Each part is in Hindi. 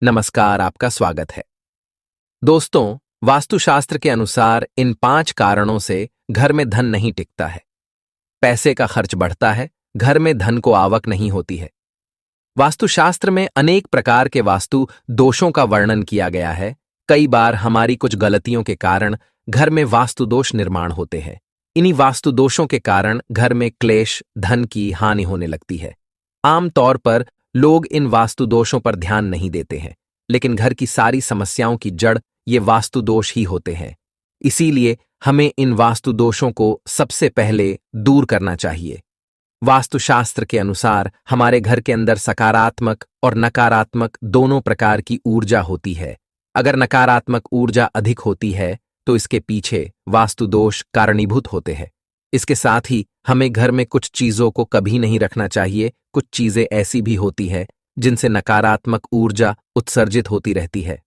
नमस्कार, आपका स्वागत है। दोस्तों, वास्तुशास्त्र के अनुसार इन 5 कारणों से घर में धन नहीं टिकता है। पैसे का खर्च बढ़ता है, घर में धन को आवक नहीं होती है। वास्तुशास्त्र में अनेक प्रकार के वास्तु दोषों का वर्णन किया गया है। कई बार हमारी कुछ गलतियों के कारण घर में वास्तु दोष निर्माण होते हैं। इन्हीं वास्तु दोषों के कारण घर में क्लेश, धन की हानि होने लगती है। आमतौर पर लोग इन वास्तु दोषों पर ध्यान नहीं देते हैं, लेकिन घर की सारी समस्याओं की जड़ ये वास्तु दोष ही होते हैं। इसीलिए हमें इन वास्तु दोषों को सबसे पहले दूर करना चाहिए। वास्तुशास्त्र के अनुसार हमारे घर के अंदर सकारात्मक और नकारात्मक दोनों प्रकार की ऊर्जा होती है। अगर नकारात्मक ऊर्जा अधिक होती है तो इसके पीछे वास्तु दोष कारणीभूत होते हैं। इसके साथ ही हमें घर में कुछ चीजों को कभी नहीं रखना चाहिए। कुछ चीजें ऐसी भी होती है जिनसे नकारात्मक ऊर्जा उत्सर्जित होती रहती है।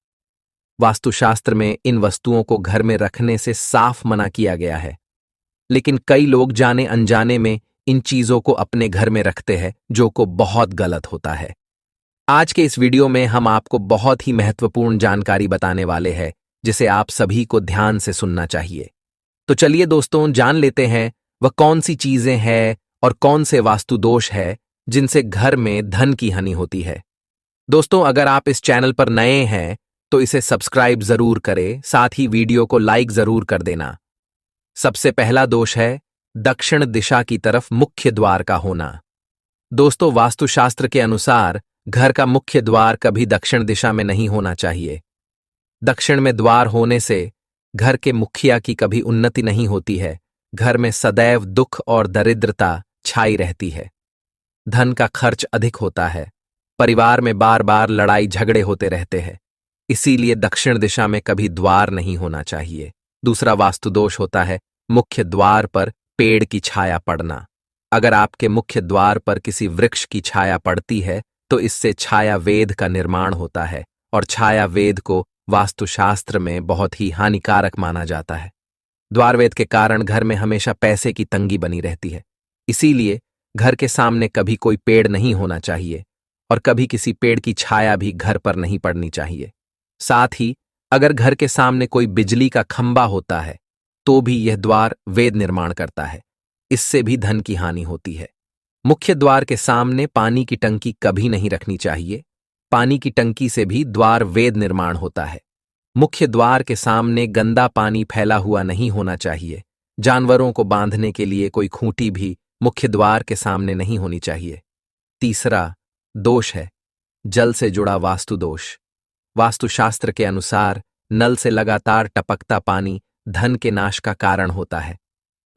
वास्तुशास्त्र में इन वस्तुओं को घर में रखने से साफ मना किया गया है, लेकिन कई लोग जाने अनजाने में इन चीजों को अपने घर में रखते हैं, जो को बहुत गलत होता है। आज के इस वीडियो में हम आपको बहुत ही महत्वपूर्ण जानकारी बताने वाले हैं, जिसे आप सभी को ध्यान से सुनना चाहिए। तो चलिए दोस्तों, जान लेते हैं वह कौन सी चीजें हैं और कौन से वास्तु दोष है जिनसे घर में धन की हानि होती है। दोस्तों, अगर आप इस चैनल पर नए हैं तो इसे सब्सक्राइब जरूर करें, साथ ही वीडियो को लाइक जरूर कर देना। सबसे पहला दोष है दक्षिण दिशा की तरफ मुख्य द्वार का होना। दोस्तों, वास्तुशास्त्र के अनुसार घर का मुख्य द्वार कभी दक्षिण दिशा में नहीं होना चाहिए। दक्षिण में द्वार होने से घर के मुखिया की कभी उन्नति नहीं होती है। घर में सदैव दुख और दरिद्रता छाई रहती है। धन का खर्च अधिक होता है। परिवार में बार बार लड़ाई झगड़े होते रहते हैं। इसीलिए दक्षिण दिशा में कभी द्वार नहीं होना चाहिए। दूसरा वास्तु दोष होता है मुख्य द्वार पर पेड़ की छाया पड़ना। अगर आपके मुख्य द्वार पर किसी वृक्ष की छाया पड़ती है तो इससे छाया वेद का निर्माण होता है, और छाया वेद को वास्तुशास्त्र में बहुत ही हानिकारक माना जाता है। द्वारवेद के कारण घर में हमेशा पैसे की तंगी बनी रहती है। इसीलिए घर के सामने कभी कोई पेड़ नहीं होना चाहिए, और कभी किसी पेड़ की छाया भी घर पर नहीं पड़नी चाहिए। साथ ही अगर घर के सामने कोई बिजली का खंबा होता है तो भी यह द्वार वेद निर्माण करता है। इससे भी धन की हानि होती है। मुख्य द्वार के सामने पानी की टंकी कभी नहीं रखनी चाहिए। पानी की टंकी से भी द्वार वेद निर्माण होता है। मुख्य द्वार के सामने गंदा पानी फैला हुआ नहीं होना चाहिए। जानवरों को बांधने के लिए कोई खूंटी भी मुख्य द्वार के सामने नहीं होनी चाहिए। तीसरा दोष है जल से जुड़ा वास्तु दोष। वास्तुशास्त्र के अनुसार नल से लगातार टपकता पानी धन के नाश का कारण होता है।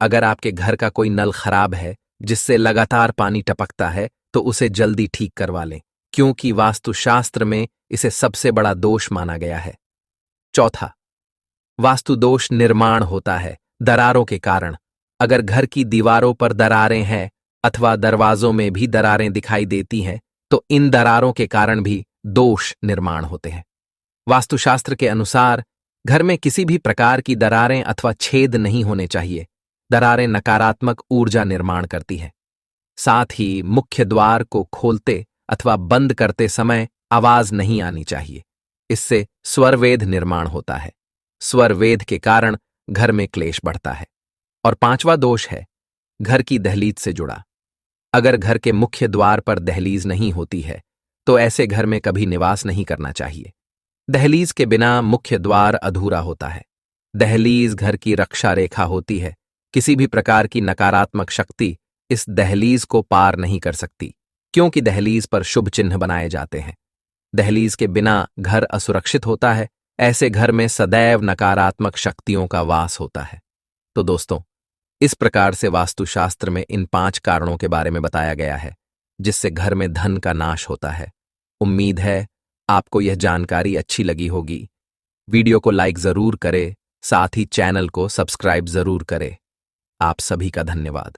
अगर आपके घर का कोई नल खराब है जिससे लगातार पानी टपकता है तो उसे जल्दी ठीक करवा लें, क्योंकि वास्तुशास्त्र में इसे सबसे बड़ा दोष माना गया है। चौथा वास्तु दोष निर्माण होता है दरारों के कारण। अगर घर की दीवारों पर दरारें हैं अथवा दरवाजों में भी दरारें दिखाई देती हैं तो इन दरारों के कारण भी दोष निर्माण होते हैं। वास्तुशास्त्र के अनुसार घर में किसी भी प्रकार की दरारें अथवा छेद नहीं होने चाहिए। दरारें नकारात्मक ऊर्जा निर्माण करती हैं। साथ ही मुख्य द्वार को खोलते अथवा बंद करते समय आवाज नहीं आनी चाहिए। इससे स्वरवेद निर्माण होता है। स्वरवेद के कारण घर में क्लेश बढ़ता है। और पांचवा दोष है घर की दहलीज से जुड़ा। अगर घर के मुख्य द्वार पर दहलीज नहीं होती है तो ऐसे घर में कभी निवास नहीं करना चाहिए। दहलीज के बिना मुख्य द्वार अधूरा होता है। दहलीज घर की रक्षा रेखा होती है। किसी भी प्रकार की नकारात्मक शक्ति इस दहलीज को पार नहीं कर सकती, क्योंकि दहलीज पर शुभ चिन्ह बनाए जाते हैं। दहलीज के बिना घर असुरक्षित होता है। ऐसे घर में सदैव नकारात्मक शक्तियों का वास होता है। तो दोस्तों, इस प्रकार से वास्तुशास्त्र में इन 5 कारणों के बारे में बताया गया है जिससे घर में धन का नाश होता है। उम्मीद है आपको यह जानकारी अच्छी लगी होगी। वीडियो को लाइक जरूर करें, साथ ही चैनल को सब्सक्राइब जरूर करें। आप सभी का धन्यवाद।